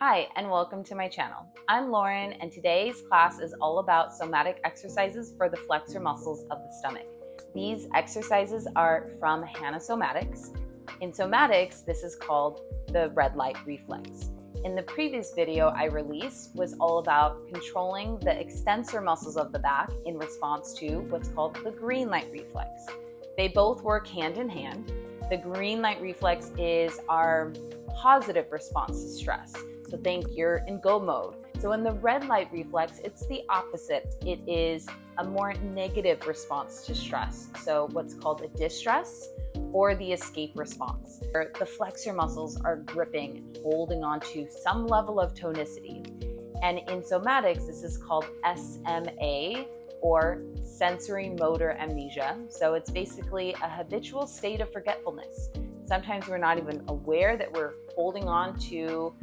Hi, and welcome to my channel. I'm Lauren, and today's class is all about somatic exercises for the flexor muscles of the stomach. These exercises are from Hanna Somatics. In Somatics, this is called the red light reflex. In the previous video I released was all about controlling the extensor muscles of the back in response to what's called the green light reflex. They both work hand in hand. The green light reflex is our positive response to stress. So think you're in go mode. So in the red light reflex, it's the opposite. It is a more negative response to stress. So what's called a distress or the escape response. The flexor muscles are gripping and holding on to some level of tonicity. And in somatics, this is called SMA or sensory motor amnesia. So it's basically a habitual state of forgetfulness. Sometimes we're not even aware that we're holding on to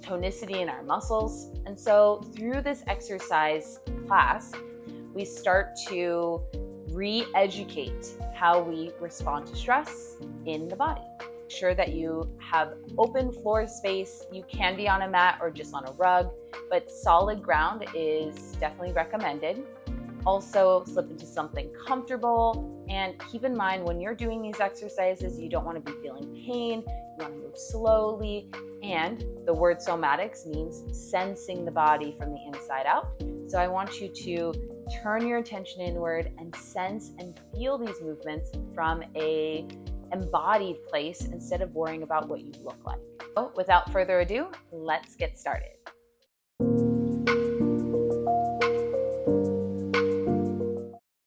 tonicity in our muscles. And so through this exercise class, we start to re-educate how we respond to stress in the body. Make sure that you have open floor space. You can be on a mat or just on a rug, but solid ground is definitely recommended. Also, slip into something comfortable, and keep in mind when you're doing these exercises, you don't want to be feeling pain, you want to move slowly, and the word somatics means sensing the body from the inside out. So I want you to turn your attention inward and sense and feel these movements from an embodied place instead of worrying about what you look like. So without further ado, let's get started.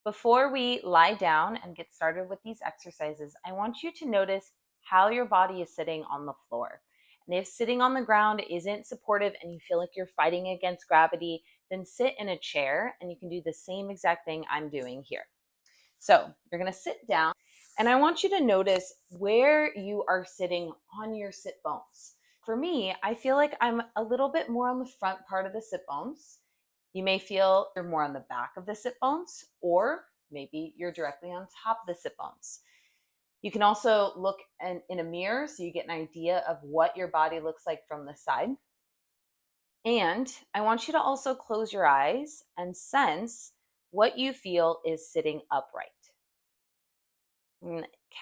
Before we lie down and get started with these exercises, I want you to notice how your body is sitting on the floor. And if sitting on the ground isn't supportive and you feel like you're fighting against gravity, then sit in a chair and you can do the same exact thing I'm doing here. So you're going to sit down and I want you to notice where you are sitting on your sit bones. For me, I feel like I'm a little bit more on the front part of the sit bones. You may feel you're more on the back of the sit bones, or maybe you're directly on top of the sit bones. You can also look in a mirror so you get an idea of what your body looks like from the side. And I want you to also close your eyes and sense what you feel is sitting upright.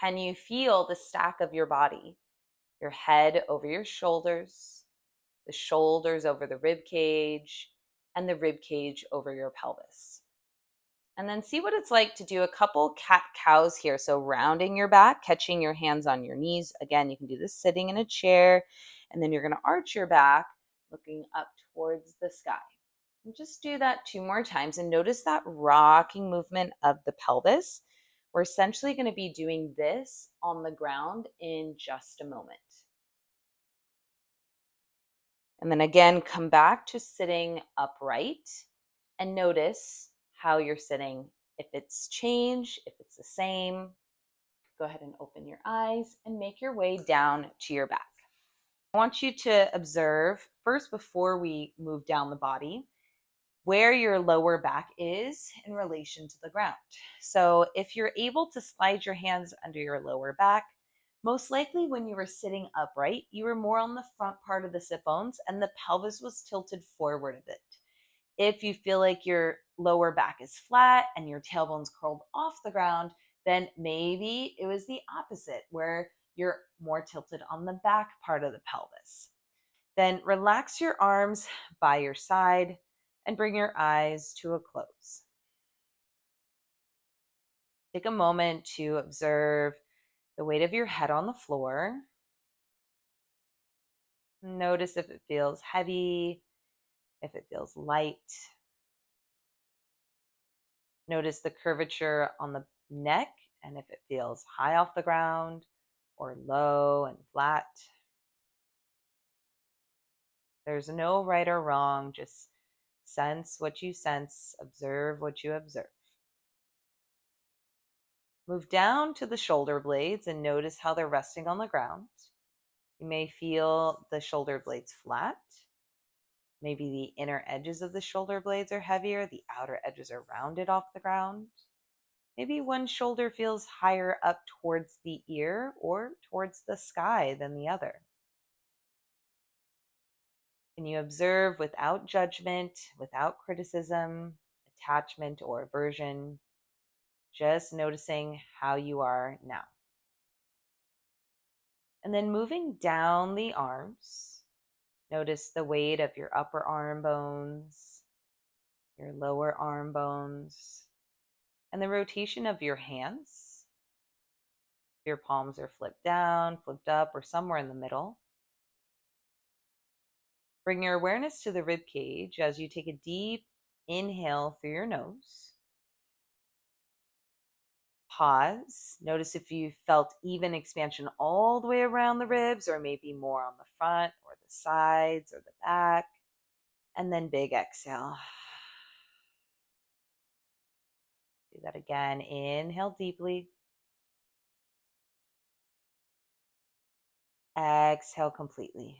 Can you feel the stack of your body? Your head over your shoulders, the shoulders over the rib cage, and the rib cage over your pelvis. And then see what it's like to do a couple cat-cows here. So rounding your back, catching your hands on your knees. Again, you can do this sitting in a chair, and then you're going to arch your back, looking up towards the sky. And just do that 2 more times and notice that rocking movement of the pelvis. We're essentially going to be doing this on the ground in just a moment. And then again, come back to sitting upright and notice how you're sitting. If it's changed, if it's the same, go ahead and open your eyes and make your way down to your back. I want you to observe first, before we move down the body, where your lower back is in relation to the ground. So if you're able to slide your hands under your lower back, most likely when you were sitting upright, you were more on the front part of the sit bones and the pelvis was tilted forward a bit. If you feel like your lower back is flat and your tailbone's curled off the ground, then maybe it was the opposite, where you're more tilted on the back part of the pelvis. Then relax your arms by your side and bring your eyes to a close. Take a moment to observe the weight of your head on the floor. Notice if it feels heavy, if it feels light. Notice the curvature on the neck and if it feels high off the ground or low and flat. There's no right or wrong, just sense what you sense, observe what you observe. Move down to the shoulder blades and notice how they're resting on the ground. You may feel the shoulder blades flat. Maybe the inner edges of the shoulder blades are heavier, the outer edges are rounded off the ground. Maybe one shoulder feels higher up towards the ear or towards the sky than the other. Can you observe without judgment, without criticism, attachment, or aversion, just noticing how you are now? And then moving down the arms, notice the weight of your upper arm bones, your lower arm bones, and the rotation of your hands. Your palms are flipped down, flipped up, or somewhere in the middle. Bring your awareness to the rib cage as you take a deep inhale through your nose. Pause. Notice if you felt even expansion all the way around the ribs, or maybe more on the front or the sides or the back. And then big exhale. Do that again. Inhale deeply. Exhale completely.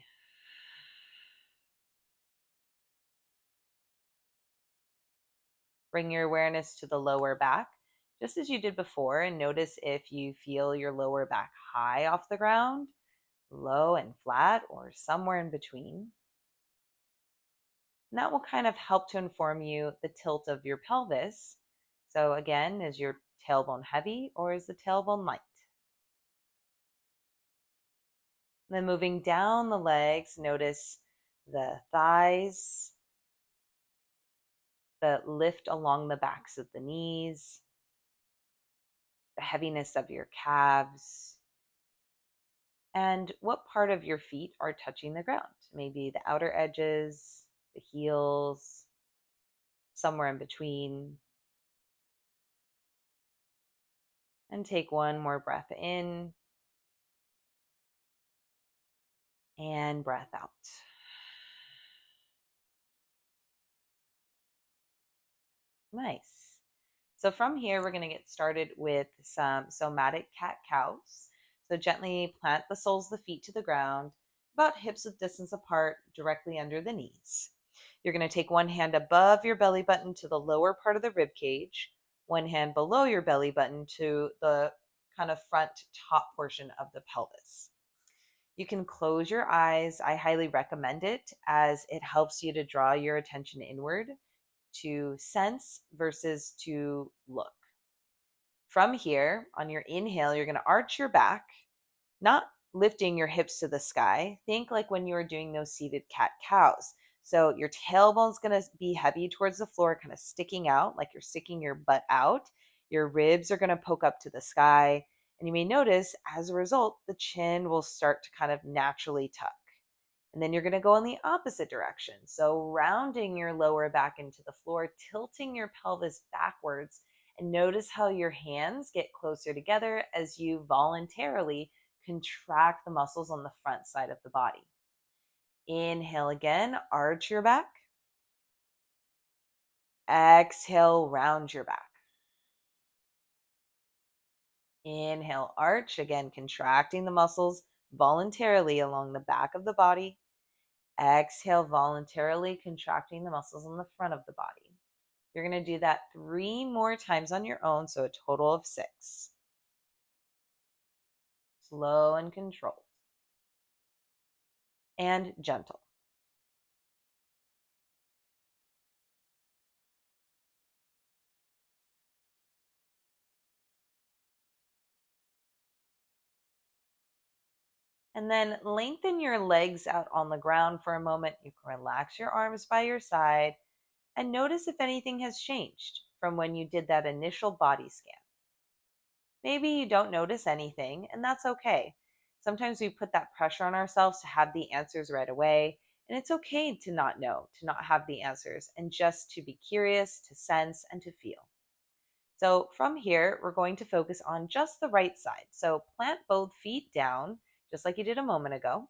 Bring your awareness to the lower back, just as you did before, and notice if you feel your lower back high off the ground, low and flat, or somewhere in between. And that will kind of help to inform you the tilt of your pelvis. So again, is your tailbone heavy or is the tailbone light? And then moving down the legs, notice the thighs, the lift along the backs of the knees, the heaviness of your calves, and what part of your feet are touching the ground. Maybe the outer edges, the heels, somewhere in between. And take one more breath in and breath out. Nice. So from here, we're going to get started with some somatic cat-cows. So gently plant the soles of the feet to the ground, about hips width distance apart, directly under the knees. You're going to take one hand above your belly button to the lower part of the rib cage, one hand below your belly button to the kind of front top portion of the pelvis. You can close your eyes. I highly recommend it as it helps you to draw your attention inward, to sense versus to look. From here, on your inhale, you're going to arch your back, not lifting your hips to the sky. Think like when you were doing those seated cat-cows. So your tailbone's going to be heavy towards the floor, kind of sticking out, like you're sticking your butt out. Your ribs are going to poke up to the sky. And you may notice, as a result, the chin will start to kind of naturally tuck. And then you're going to go in the opposite direction. So rounding your lower back into the floor, tilting your pelvis backwards, and notice how your hands get closer together as you voluntarily contract the muscles on the front side of the body. Inhale again, arch your back. Exhale, round your back. Inhale, arch, again, contracting the muscles voluntarily along the back of the body. Exhale, voluntarily contracting the muscles on the front of the body. You're going to do that 3 more times on your own, so a total of 6. Slow and controlled. And gentle. And then lengthen your legs out on the ground for a moment. You can relax your arms by your side and notice if anything has changed from when you did that initial body scan. Maybe you don't notice anything, and that's okay. Sometimes we put that pressure on ourselves to have the answers right away, and it's okay to not know, to not have the answers, and just to be curious, to sense, and to feel. So from here, we're going to focus on just the right side. So plant both feet down, just like you did a moment ago.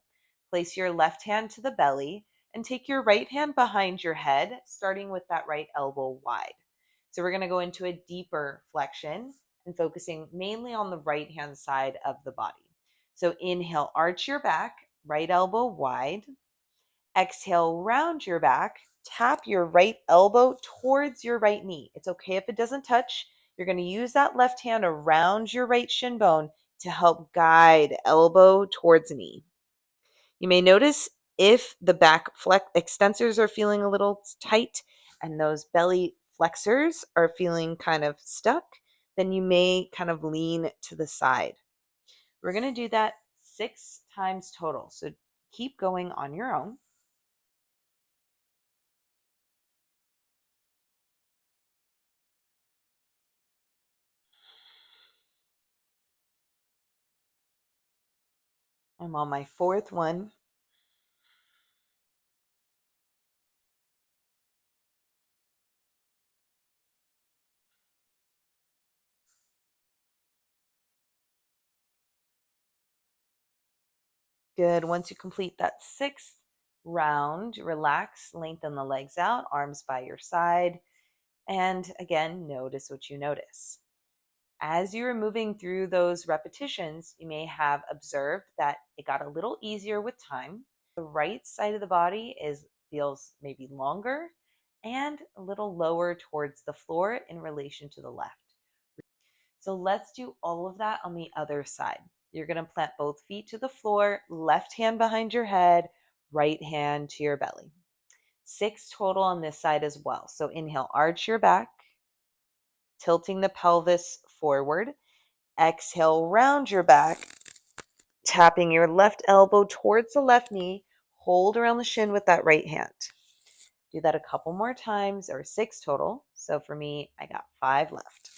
Place your left hand to the belly and take your right hand behind your head, starting with that right elbow wide. So we're going to go into a deeper flexion and focusing mainly on the right hand side of the body. So inhale, arch your back, right elbow wide. Exhale, round your back. Tap your right elbow towards your right knee. It's okay if it doesn't touch. You're going to use that left hand around your right shin bone to help guide elbow towards knee. You may notice If the back extensors are feeling a little tight and those belly flexors are feeling kind of stuck, then you may kind of lean to the side. We're going to do that 6 times total. So keep going on your own. I'm on my fourth one. Good. Once you complete that sixth round, relax, lengthen the legs out, arms by your side. And again, notice what you notice. As you were moving through those repetitions, you may have observed that it got a little easier with time. The right side of the body feels maybe longer and a little lower towards the floor in relation to the left. So let's do all of that on the other side. You're going to plant both feet to the floor, left hand behind your head, right hand to your belly. 6 total on this side as well. So inhale, arch your back, tilting the pelvis forward. Exhale, round your back, tapping your left elbow towards the left knee. Hold around the shin with that right hand. Do that a couple more times, or 6 total. So for me, I got 5 left.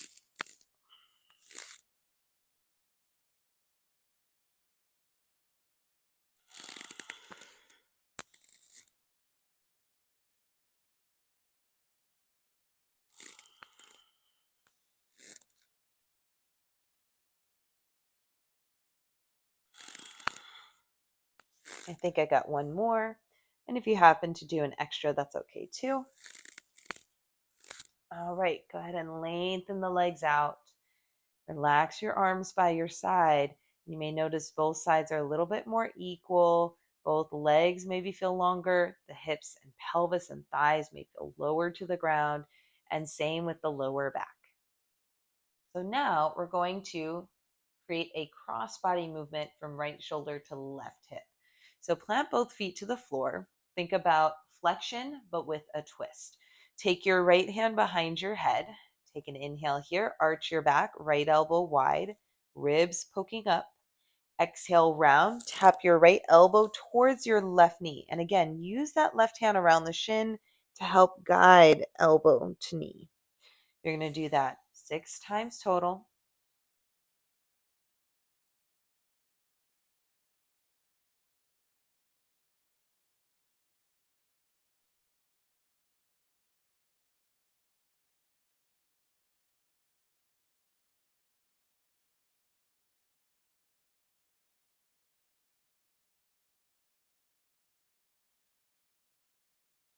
I think I got one more. And if you happen to do an extra, that's okay too. All right, go ahead and lengthen the legs out. Relax your arms by your side. You may notice both sides are a little bit more equal. Both legs maybe feel longer. The hips and pelvis and thighs may feel lower to the ground. And same with the lower back. So now we're going to create a cross-body movement from right shoulder to left hip. So plant both feet to the floor. Think about flexion, but with a twist. Take your right hand behind your head. Take an inhale here. Arch your back, right elbow wide, ribs poking up. Exhale, round. Tap your right elbow towards your left knee. And again, use that left hand around the shin to help guide elbow to knee. You're going to do that 6 times total.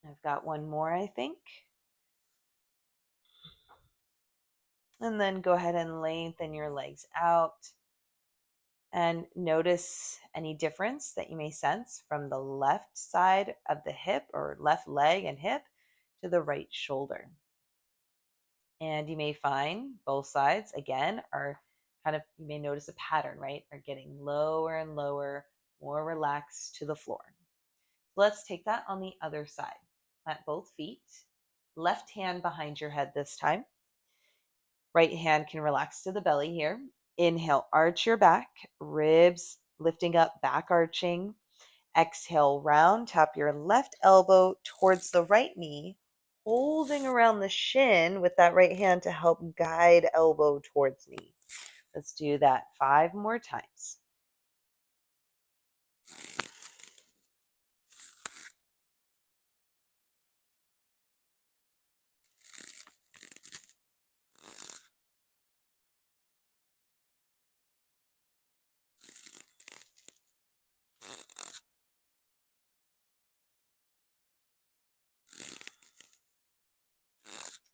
I've got one more, I think. And then go ahead and lengthen your legs out. And notice any difference that you may sense from the left side of the hip or left leg and hip to the right shoulder. And you may find both sides, again, are kind of, you may notice a pattern, right? Are getting lower and lower, more relaxed to the floor. Let's take that on the other side. Plant both feet, left hand behind your head this time. Right hand can relax to the belly here. Inhale, arch your back, ribs lifting up, back arching. Exhale, round, tap your left elbow towards the right knee, holding around the shin with that right hand to help guide elbow towards knee. Let's do that 5 more times.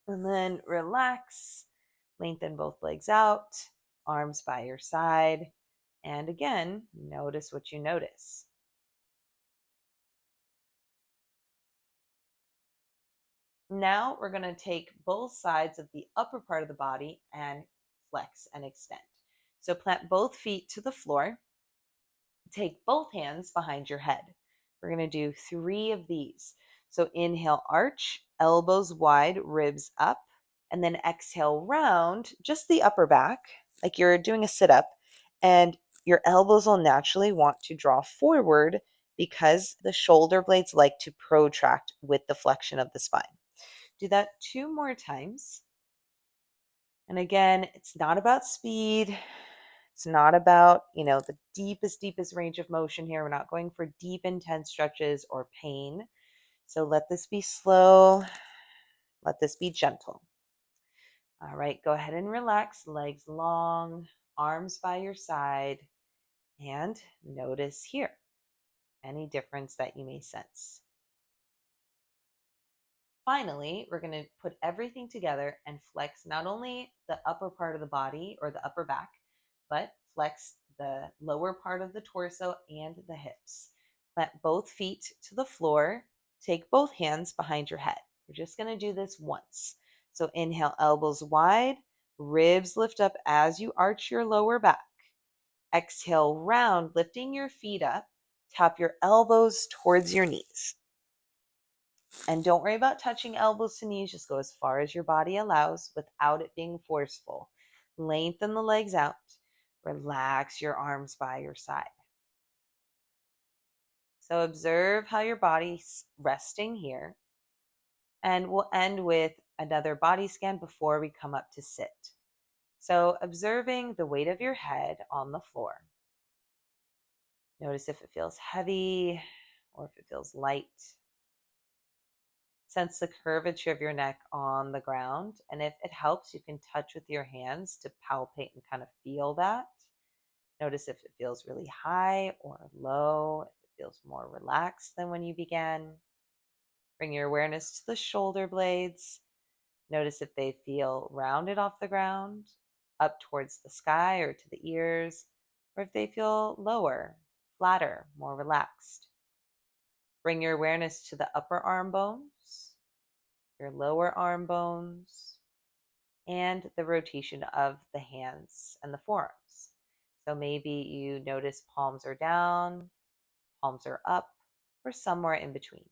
And then relax, lengthen both legs out, arms by your side. And again, notice what you notice. Now we're going to take both sides of the upper part of the body and flex and extend. So plant both feet to the floor. Take both hands behind your head. We're going to do 3 of these. So inhale, arch, elbows wide, ribs up, and then exhale, round, just the upper back, like you're doing a sit-up, and your elbows will naturally want to draw forward because the shoulder blades like to protract with the flexion of the spine. Do that 2 more times. And again, it's not about speed. It's not about, the deepest range of motion here. We're not going for deep, intense stretches or pain. So let this be slow. Let this be gentle. All right, go ahead and relax. Legs long, arms by your side, and notice here any difference that you may sense. Finally, we're going to put everything together and flex not only the upper part of the body or the upper back, but flex the lower part of the torso and the hips. Plant both feet to the floor. Take both hands behind your head. We're just going to do this once. So inhale, elbows wide, ribs lift up as you arch your lower back. Exhale, round, lifting your feet up. Tap your elbows towards your knees. And don't worry about touching elbows to knees. Just go as far as your body allows without it being forceful. Lengthen the legs out. Relax your arms by your side. So observe how your body's resting here. And we'll end with another body scan before we come up to sit. So observing the weight of your head on the floor. Notice if it feels heavy or if it feels light. Sense the curvature of your neck on the ground. And if it helps, you can touch with your hands to palpate and kind of feel that. Notice if it feels really high or low, if it feels more relaxed than when you began. Bring your awareness to the shoulder blades. Notice if they feel rounded off the ground, up towards the sky or to the ears, or if they feel lower, flatter, more relaxed. Bring your awareness to the upper arm bones, your lower arm bones, and the rotation of the hands and the forearms. So maybe you notice palms are down, palms are up, or somewhere in between.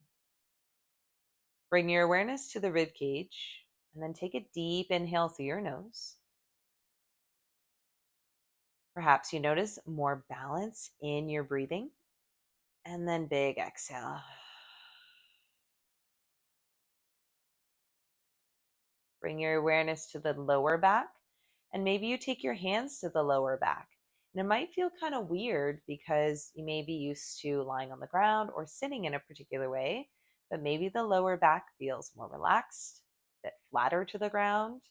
Bring your awareness to the rib cage, and then take a deep inhale through your nose. Perhaps you notice more balance in your breathing, and then big exhale. Bring your awareness to the lower back, and maybe you take your hands to the lower back. And it might feel kind of weird because you may be used to lying on the ground or sitting in a particular way, but maybe the lower back feels more relaxed, a bit flatter to the ground.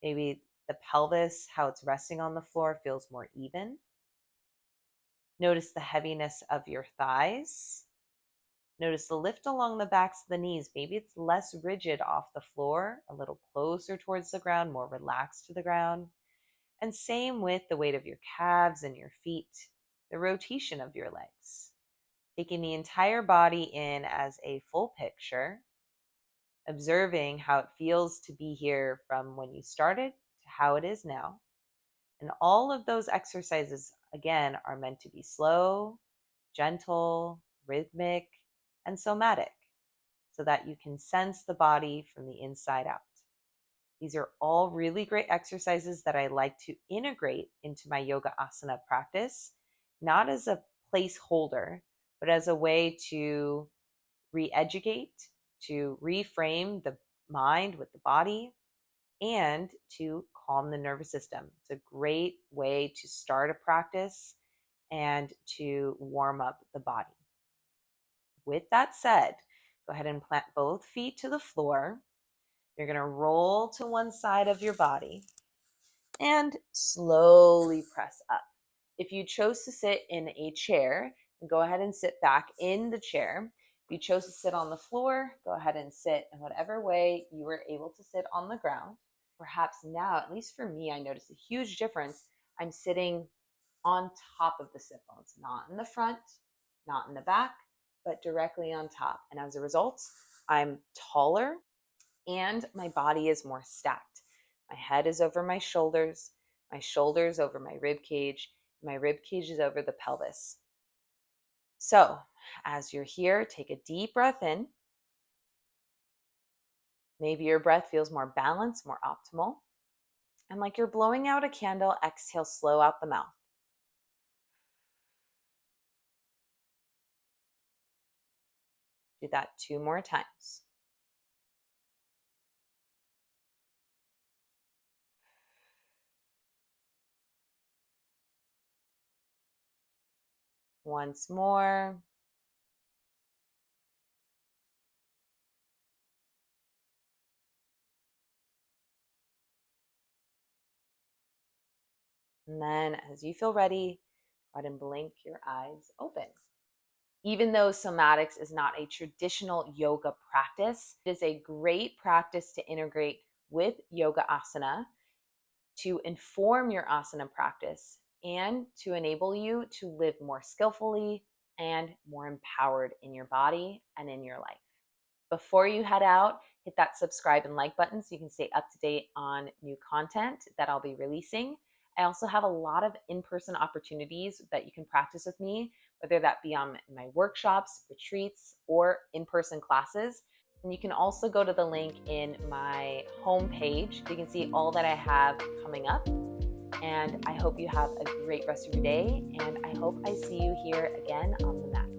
Maybe the pelvis, how it's resting on the floor, feels more even. Notice the heaviness of your thighs. Notice the lift along the backs of the knees. Maybe it's less rigid off the floor, a little closer towards the ground, more relaxed to the ground. And same with the weight of your calves and your feet, the rotation of your legs. Taking the entire body in as a full picture, observing how it feels to be here from when you started to how it is now. And all of those exercises, again, are meant to be slow, gentle, rhythmic, and somatic, so that you can sense the body from the inside out. These are all really great exercises that I like to integrate into my yoga asana practice, not as a placeholder, but as a way to re-educate, to reframe the mind with the body, and to calm the nervous system. It's a great way to start a practice and to warm up the body. With that said, go ahead and plant both feet to the floor. You're going to roll to one side of your body and slowly press up. If you chose to sit in a chair, go ahead and sit back in the chair. If you chose to sit on the floor, go ahead and sit in whatever way you were able to sit on the ground. Perhaps now, at least for me, I notice a huge difference. I'm sitting on top of the sit bones, not in the front, not in the back, but directly on top. And as a result, I'm taller and my body is more stacked. My head is over my shoulders over my rib cage is over the pelvis. So As you're here, take a deep breath in. Maybe your breath feels more balanced, more optimal. And like you're blowing out a candle, exhale, slow out the mouth. Do that 2 more times. Once more. And then as you feel ready, go ahead and blink your eyes open. Even though somatics is not a traditional yoga practice, it is a great practice to integrate with yoga asana to inform your asana practice and to enable you to live more skillfully and more empowered in your body and in your life. Before you head out, hit that subscribe and like button so you can stay up to date on new content that I'll be releasing. I also have a lot of in-person opportunities that you can practice with me, whether that be on my workshops, retreats, or in-person classes. And you can also go to the link in my homepage. You can see all that I have coming up. And I hope you have a great rest of your day. And I hope I see you here again on the mat.